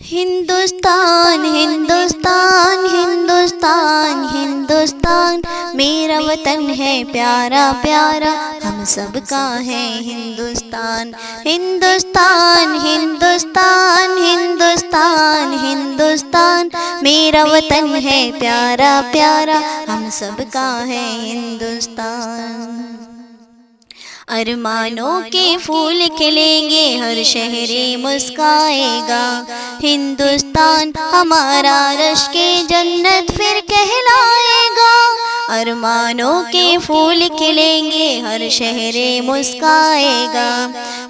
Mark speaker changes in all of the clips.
Speaker 1: ہندوستان ہندوستان ہندوستان ہندوستان میرا وطن ہے پیارا پیارا ہم سب کا ہے ہندوستان ہندوستان ہندوستان ہندوستان ہندوستان میرا وطن ہے پیارا پیارا ہم سب کا ہے ہندوستان ارمانوں کے پھول کھلیں گے ہر شہری مسکرائے گا ہندوستان ہمارا رشک جنت پھر کہلائے گا ارمانوں کے پھول کھلیں گے ہر شہری مسکرائے گا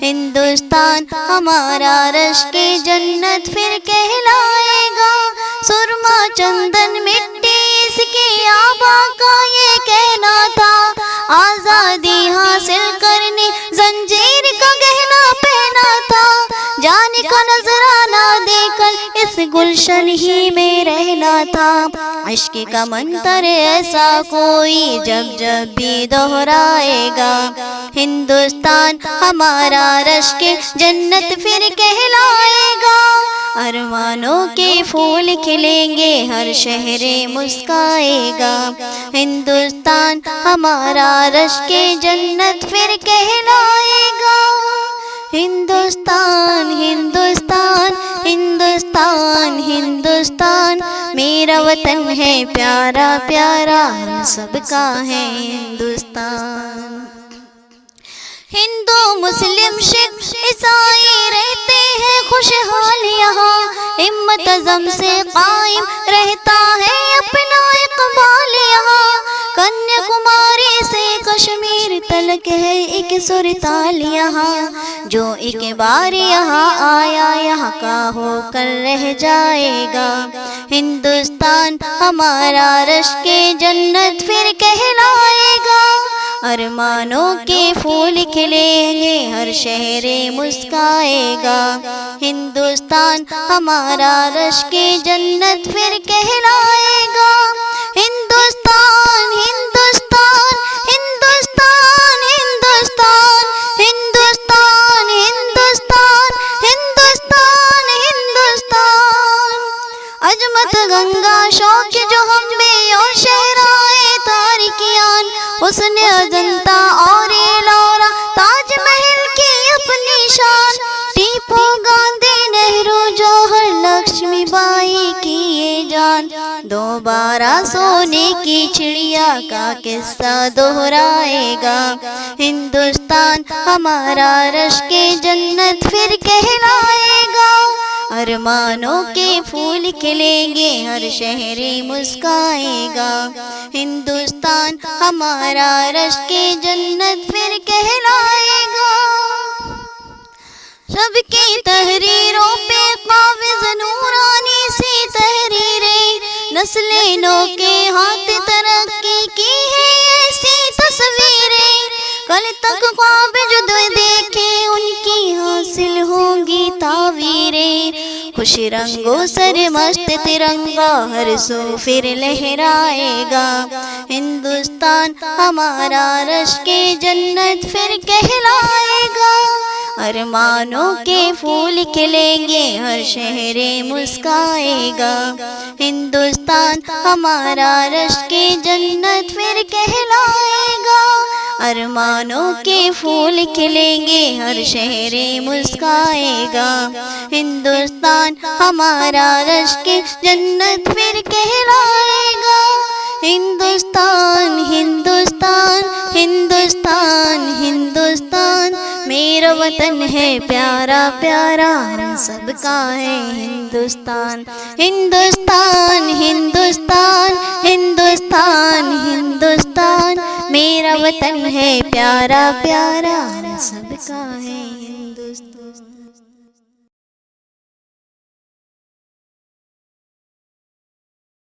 Speaker 1: ہندوستان ہمارا رشک جنت پھر کہلائے گا سرما چندن مٹی اس کی آبا کا یہ کہنا تھا آزادی حاصل کرنے زنجیر کا گہنا پہنا تھا جانے کا نذرانہ دے کر اس گلشن ہی میں رہنا تھا عشق کا منتر ایسا کوئی جب جب بھی دہرائے گا ہندوستان ہمارا رشک جنت پھر کہلائے گا ارمانوں کے پھول کھلیں گے ہر شہر مسکرائے گا ہندوستان ہمارا رشک جنت پھر کہلائے گا ہندوستان ہندوستان ہندوستان ہندوستان میرا وطن ہے پیارا پیارا ہم سب کا ہے ہندوستان ہندو مسلم سکھ عیسائی رہتے ہیں خوشحال یہاں ہمت عزم سے قائم رہتا ہے اپنا اقبال یہاں کنیا کماری سے کشمیر تلک ہے ایک سرتال یہاں جو ایک بار یہاں آیا یہاں کا ہو کر رہ جائے گا ہندوستان ہمارا رشک جنت پھر کہلائے گا ارمانوں کے پھول کھلیں گے ہر شہر مسکرائے گا ہندوستان ہمارا رشک جنت پھر کہلائے گا ہندوستان ہندوستان ہندوستان ہندوستان ہندوستان ہندوستان ہندوستان ہندوستان عظمت گنگا شوق جو ہم میں اور شہرائے تاریکیان حسن اجنتا اور ایلورا تاج محل کی اپنی شان ٹیپو گاندھی نہرو جوہر لکشمی بائی کی یہ جان دوبارہ سونے کی چڑیا کا قصہ دہرائے گا ہندوستان ہمارا رشک جنت پھر کہلائے گا ارمانوں کے پھول کھلیں گے ہر شہر مسکرائے گا ہندوستان ہمارا رشک جنت پھر کہلائے گا سب کی تحریروں پہ قابض نورانی سی تحریریں نسل نو کے ہاتھ ترقی کی ہے ایسی تصویریں کل تک خواب جو دیکھے ان کی حاصل ہوں گی تعبیریں خوش رنگوں سر مست ترنگا ہر سو پھر لہرائے گا ہندوستان ہمارا رشک جنت پھر کہلائے گا ارمانوں کے پھول کھلیں گے ہر شہر مسکرائے گا ہندوستان ہمارا رشک جنت پھر کہلائے گا ارمانوں کے پھول کھلیں گے ہر شہر مسکرائے گا ہندوستان ہمارا رشک جنت پھر کہلائے گا ہندوستان ہندوستان ہندوستان ہندوستان میرا وطن ہے پیارا پیارا ہم سب کا ہے ہندوستان ہندوستان ہندوستان ہندوستان ہندوستان میرا وطن ہے پیارا پیارا ہم سب کا ہے